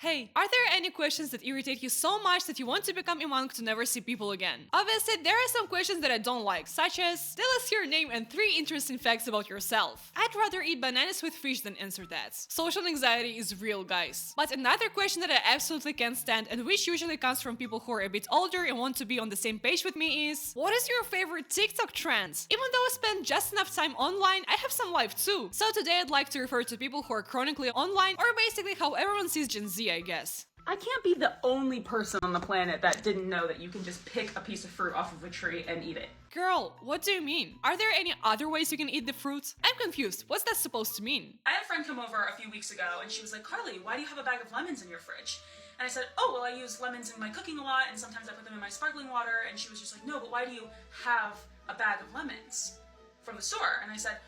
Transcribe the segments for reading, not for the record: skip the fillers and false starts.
Hey, are there any questions that irritate you so much that you want to become a monk to never see people again? Obviously, there are some questions that I don't like, such as, tell us your name and 3 interesting facts about yourself. I'd rather eat bananas with fish than answer that. Social anxiety is real, guys. But another question that I absolutely can't stand, and which usually comes from people who are a bit older and want to be on the same page with me, is, what is your favorite TikTok trend? Even though I spend just enough time online, I have some life too. So today I'd like to refer to people who are chronically online, or basically how everyone sees Gen Z, I guess. I can't be the only person on the planet that didn't know that you can just pick a piece of fruit off of a tree and eat it. Girl, what do you mean? Are there any other ways you can eat the fruit? I'm confused. What's that supposed to mean? I had a friend come over a few weeks ago and she was like, Carly, why do you have a bag of lemons in your fridge? And I said, oh, well, I use lemons in my cooking a lot and sometimes I put them in my sparkling water. And she was just like, no, but why do you have a bag of lemons from the store? And I said,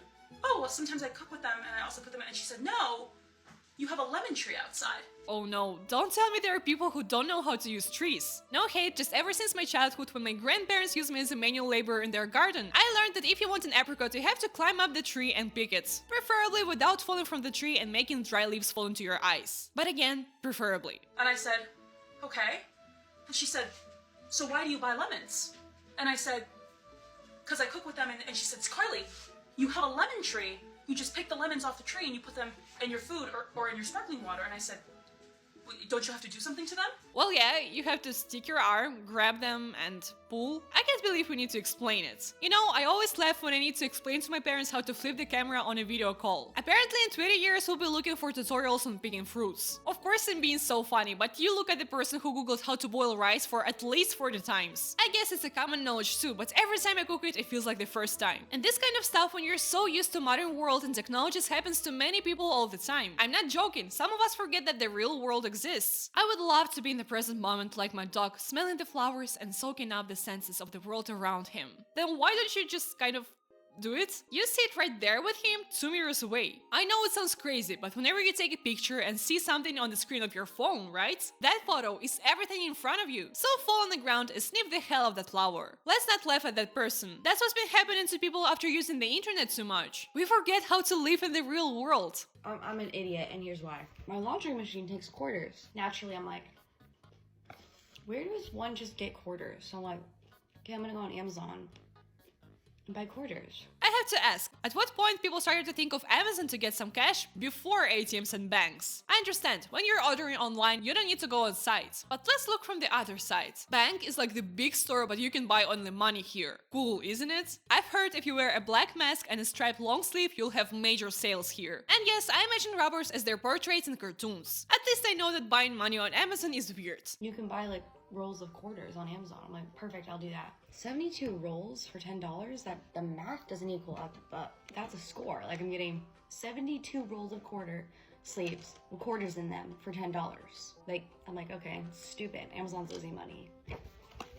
oh, well, sometimes I cook with them and I also put them in. And she said, no, you have a lemon tree outside. Oh no, don't tell me there are people who don't know how to use trees. No hate, just ever since my childhood when my grandparents used me as a manual laborer in their garden, I learned that if you want an apricot, you have to climb up the tree and pick it. Preferably without falling from the tree and making dry leaves fall into your eyes. But again, preferably. And I said, okay. And she said, so why do you buy lemons? And I said, because I cook with them. And she said, Carly, you have a lemon tree. You just pick the lemons off the tree and you put them in your food or in your sparkling water. And I said, don't you have to do something to them? Well, yeah, you have to stick your arm, grab them, and pull. I can't believe we need to explain it. You know, I always laugh when I need to explain to my parents how to flip the camera on a video call. Apparently in 20 years we'll be looking for tutorials on picking fruits. Of course I'm being so funny, but you look at the person who googled how to boil rice for at least 40 times. I guess it's a common knowledge too, but every time I cook it, it feels like the first time. And this kind of stuff, when you're so used to modern world and technologies, happens to many people all the time. I'm not joking, some of us forget that the real world exists. I would love to be in the present moment like my dog, smelling the flowers and soaking up the senses of the world around him. Then why don't you just kind of do it? You sit right there with him 2 meters away. I know it sounds crazy, but whenever you take a picture and see something on the screen of your phone, right? That photo is everything in front of you. So fall on the ground and sniff the hell of that flower. Let's not laugh at that person. That's what's been happening to people after using the internet too much. We forget how to live in the real world. I'm an idiot, and here's why. My laundry machine takes quarters. Naturally, I'm like, where does one just get quarters? So I'm like, okay, I'm gonna go on Amazon and buy quarters. I have to ask, at what point people started to think of Amazon to get some cash before ATMs and banks? I understand, when you're ordering online, you don't need to go on site. But let's look from the other side. Bank is like the big store, but you can buy only money here. Cool, isn't it? I've heard if you wear a black mask and a striped long sleeve, you'll have major sales here. And yes, I imagine robbers as their portraits in cartoons. At least I know that buying money on Amazon is weird. You can buy like rolls of quarters on Amazon. I'm like, perfect, I'll do that. 72 rolls for $10? That the math doesn't equal up, but that's a score. Like I'm getting 72 rolls of quarter sleeves with quarters in them for $10. Like, I'm like, okay, stupid. Amazon's losing money.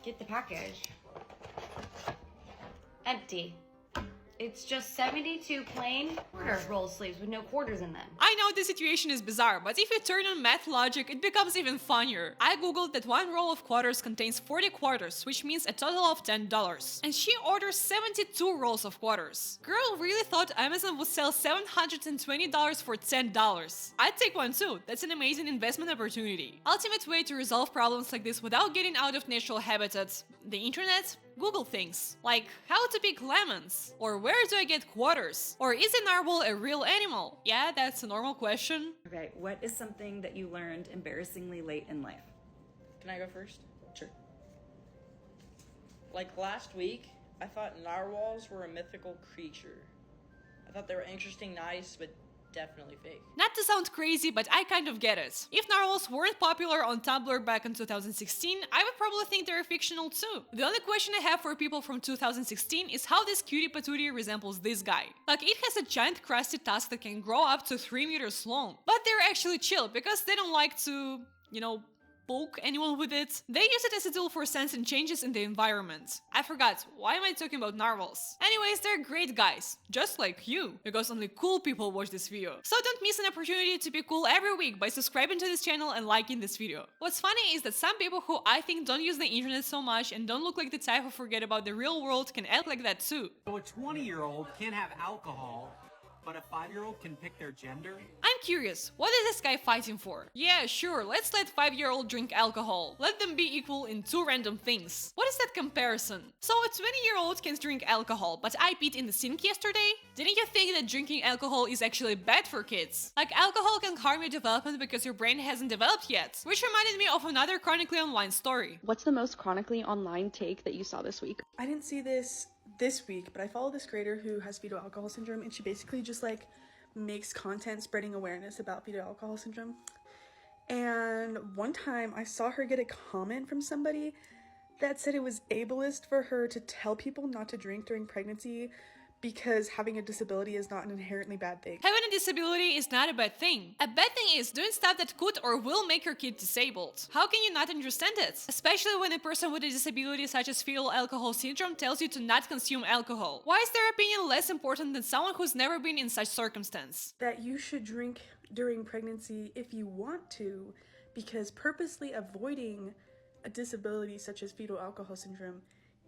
Get the package. Empty. It's just 72 plain quarter roll sleeves with no quarters in them. I know the situation is bizarre, but if you turn on math logic, it becomes even funnier. I googled that one roll of quarters contains 40 quarters, which means a total of $10. And she orders 72 rolls of quarters. Girl really thought Amazon would sell $720 for $10. I'd take one too. That's an amazing investment opportunity. Ultimate way to resolve problems like this without getting out of natural habitat. The internet? Google things, like how to pick lemons, or where do I get quarters, or is a narwhal a real animal? Yeah, that's a normal question. Okay, what is something that you learned embarrassingly late in life? Can I go first? Sure. Like last week, I thought narwhals were a mythical creature. I thought they were interesting, nice, but definitely fake. Not to sound crazy, but I kind of get it. If narwhals weren't popular on Tumblr back in 2016, I would probably think they're fictional too. The only question I have for people from 2016 is how this cutie patootie resembles this guy. Like, it has a giant crusty tusk that can grow up to 3 meters long. But they're actually chill because they don't like to, you know, poke anyone with it. They use it as a tool for sensing changes in the environment. I forgot, why am I talking about narwhals? Anyways, they're great guys, just like you, because only cool people watch this video. So don't miss an opportunity to be cool every week by subscribing to this channel and liking this video. What's funny is that some people who I think don't use the internet so much and don't look like the type who forget about the real world can act like that too. So a 20-year-old can't have alcohol but a 5-year-old can pick their gender? I'm curious, what is this guy fighting for? Yeah, sure, let's let 5-year-old drink alcohol. Let them be equal in two random things. What is that comparison? So a 20-year-old can drink alcohol, but I peed in the sink yesterday? Didn't you think that drinking alcohol is actually bad for kids? Like, alcohol can harm your development because your brain hasn't developed yet. Which reminded me of another Chronically Online story. What's the most Chronically Online take that you saw this week? I didn't see this week, but I follow this creator who has fetal alcohol syndrome, and she basically just like makes content spreading awareness about fetal alcohol syndrome. And one time I saw her get a comment from somebody that said it was ableist for her to tell people not to drink during pregnancy because having a disability is not an inherently bad thing. Having a disability is not a bad thing. A bad thing is doing stuff that could or will make your kid disabled. How can you not understand it? Especially when a person with a disability such as fetal alcohol syndrome tells you to not consume alcohol. Why is their opinion less important than someone who's never been in such circumstance? That you should drink during pregnancy if you want to, because purposely avoiding a disability such as fetal alcohol syndrome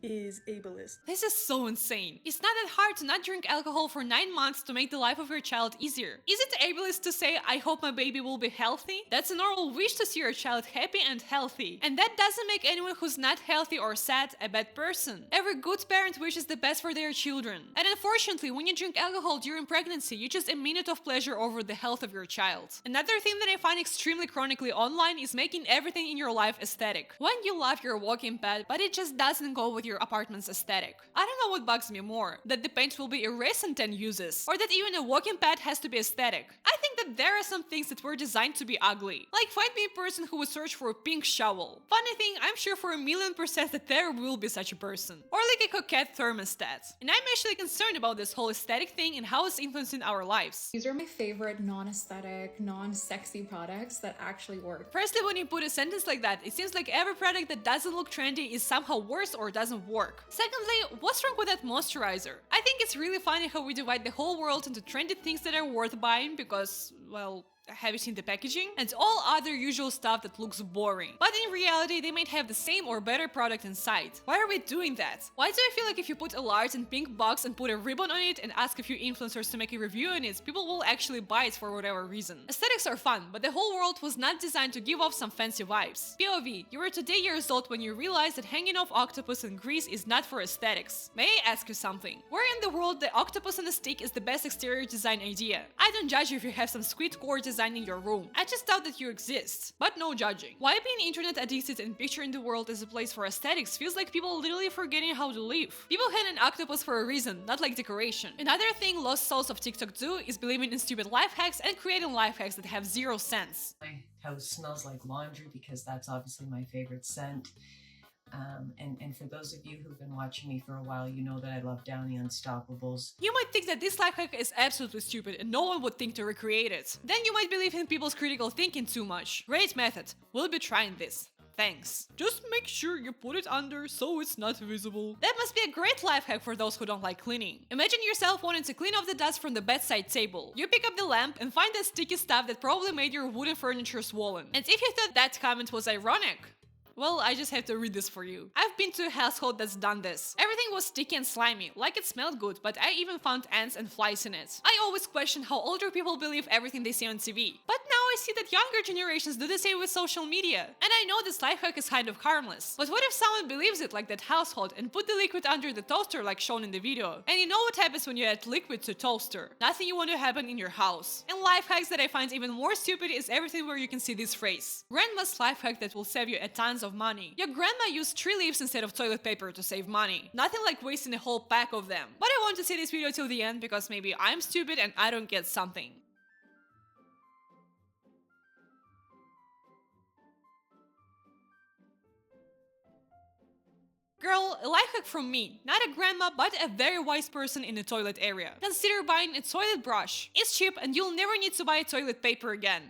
is ableist. This is so insane. It's not that hard to not drink alcohol for 9 months to make the life of your child easier. Is it ableist to say, I hope my baby will be healthy? That's a normal wish to see your child happy and healthy. And that doesn't make anyone who's not healthy or sad a bad person. Every good parent wishes the best for their children. And unfortunately, when you drink alcohol during pregnancy, you choose a minute of pleasure over the health of your child. Another thing that I find extremely chronically online is making everything in your life aesthetic. When you love your walking pad, but it just doesn't go with your apartment's aesthetic. I don't know what bugs me more, that the paint will be erased in 10 uses, or that even a walking pad has to be aesthetic. I think that there are some things that were designed to be ugly. Like, find me a person who would search for a pink shovel. Funny thing, I'm sure for 1,000,000% that there will be such a person. Or like a coquette thermostat. And I'm actually concerned about this whole aesthetic thing and how it's influencing our lives. These are my favorite non-aesthetic, non-sexy products that actually work. Firstly, when you put a sentence like that, it seems like every product that doesn't look trendy is somehow worse or doesn't work. Secondly, what's wrong with that moisturizer? I think it's really funny how we divide the whole world into trendy things that are worth buying because, well, have you seen the packaging? And all other usual stuff that looks boring. But in reality, they might have the same or better product inside. Why are we doing that? Why do I feel like if you put a large and pink box and put a ribbon on it and ask a few influencers to make a review on it, people will actually buy it for whatever reason? Aesthetics are fun, but the whole world was not designed to give off some fancy vibes. POV, you were today years old when you realized that hanging off octopus in Greece is not for aesthetics. May I ask you something? Where in the world the octopus on a stick is the best exterior design idea? I don't judge you if you have some squid core design in your room. I just doubt that you exist. But no judging. Why being internet addicted and picturing the world as a place for aesthetics feels like people literally forgetting how to live. People had an octopus for a reason, not like decoration. Another thing lost souls of TikTok do is believing in stupid life hacks and creating life hacks that have zero sense. My house smells like laundry because that's obviously my favorite scent. And for those of you who've been watching me for a while, you know that I love Downy Unstoppables. You might think that this life hack is absolutely stupid and no one would think to recreate it. Then you might believe in people's critical thinking too much. Great method. We'll be trying this. Thanks. Just make sure you put it under so it's not visible. That must be a great life hack for those who don't like cleaning. Imagine yourself wanting to clean off the dust from the bedside table. You pick up the lamp and find that sticky stuff that probably made your wooden furniture swollen. And if you thought that comment was ironic, well, I just have to read this for you. I've been to a household that's done this. Everything was sticky and slimy, like it smelled good, but I even found ants and flies in it. I always question how older people believe everything they see on TV. But now I see that younger generations do the same with social media. And I know this life hack is kind of harmless. But what if someone believes it like that household and put the liquid under the toaster like shown in the video? And you know what happens when you add liquid to toaster? Nothing you want to happen in your house. And life hacks that I find even more stupid is everything where you can see this phrase. Grandma's life hack that will save you a tons of money. Your grandma used 3 leaves instead of toilet paper to save money. Nothing like wasting a whole pack of them. But I want to see this video till the end because maybe I'm stupid and I don't get something. Girl, a life hack from me. Not a grandma, but a very wise person in the toilet area. Consider buying a toilet brush. It's cheap and you'll never need to buy toilet paper again.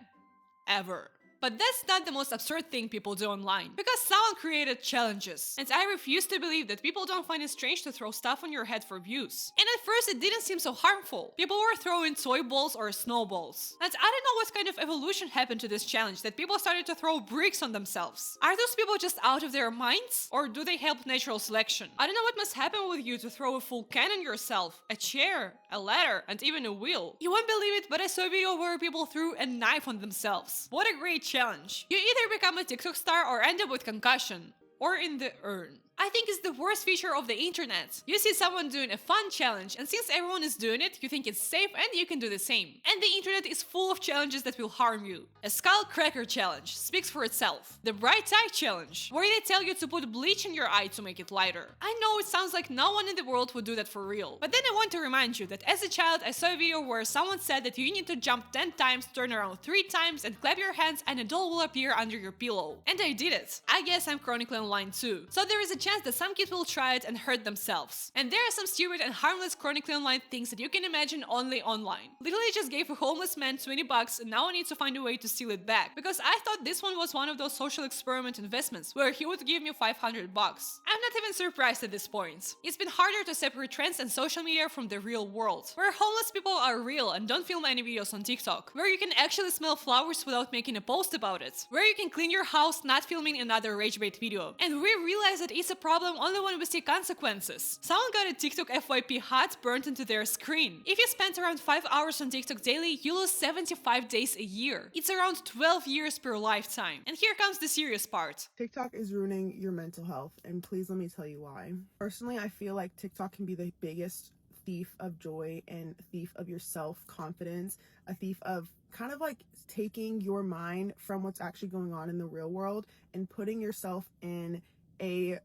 Ever. But that's not the most absurd thing people do online, because someone created challenges. And I refuse to believe that people don't find it strange to throw stuff on your head for views. And at first it didn't seem so harmful. People were throwing toy balls or snowballs. And I don't know what kind of evolution happened to this challenge that people started to throw bricks on themselves. Are those people just out of their minds? Or do they help natural selection? I don't know what must happen with you to throw a full can on yourself, a chair, a ladder, and even a wheel. You won't believe it, but I saw a video where people threw a knife on themselves. What a great challenge. You either become a TikTok star or end up with concussion. Or in the urn. I think it's the worst feature of the internet. You see someone doing a fun challenge, and since everyone is doing it, you think it's safe and you can do the same. And the internet is full of challenges that will harm you. A skull cracker challenge speaks for itself. The bright eye challenge, where they tell you to put bleach in your eye to make it lighter. I know it sounds like no one in the world would do that for real. But then I want to remind you that as a child, I saw a video where someone said that you need to jump 10 times, turn around 3 times, and clap your hands, and a doll will appear under your pillow. And I did it. I guess I'm chronically online too. So there is a chance that some kids will try it and hurt themselves. And there are some stupid and harmless chronically online things that you can imagine only online. Literally just gave a homeless man 20 bucks and now I need to find a way to steal it back. Because I thought this one was one of those social experiment investments where he would give me 500 bucks. I'm not even surprised at this point. It's been harder to separate trends and social media from the real world. Where homeless people are real and don't film any videos on TikTok. Where you can actually smell flowers without making a post about it. Where you can clean your house not filming another rage bait video. And we realize that it's a problem only when we see consequences. Someone got a TikTok FYP hat burnt into their screen. If you spend around 5 hours on TikTok daily, you lose 75 days a year. It's around 12 years per lifetime. And here comes the serious part. TikTok is ruining your mental health, and please let me tell you why. Personally, I feel like TikTok can be the biggest thief of joy and thief of your self-confidence, a thief of kind of like taking your mind from what's actually going on in the real world and putting yourself in a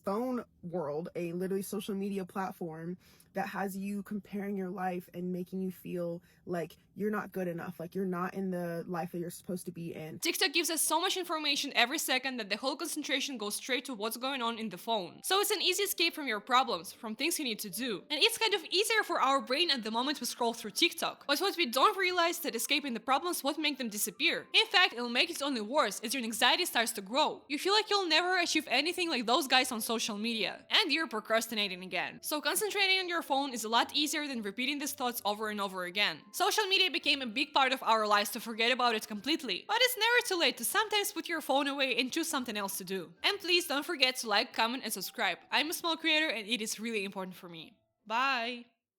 phone world, a literally social media platform that has you comparing your life and making you feel like you're not good enough, like you're not in the life that you're supposed to be in. TikTok gives us so much information every second that the whole concentration goes straight to what's going on in the phone. So it's an easy escape from your problems, from things you need to do. And it's kind of easier for our brain at the moment we scroll through TikTok. But what we don't realize is that escaping the problems won't make them disappear. In fact, it'll make it only worse as your anxiety starts to grow. You feel like you'll never achieve anything like those guys on social media. And you're procrastinating again. So concentrating on your phone is a lot easier than repeating these thoughts over and over again. Social media became a big part of our lives to forget about it completely. But it's never too late to sometimes put your phone away and choose something else to do. And please don't forget to like, comment, and subscribe. I'm a small creator and it is really important for me. Bye!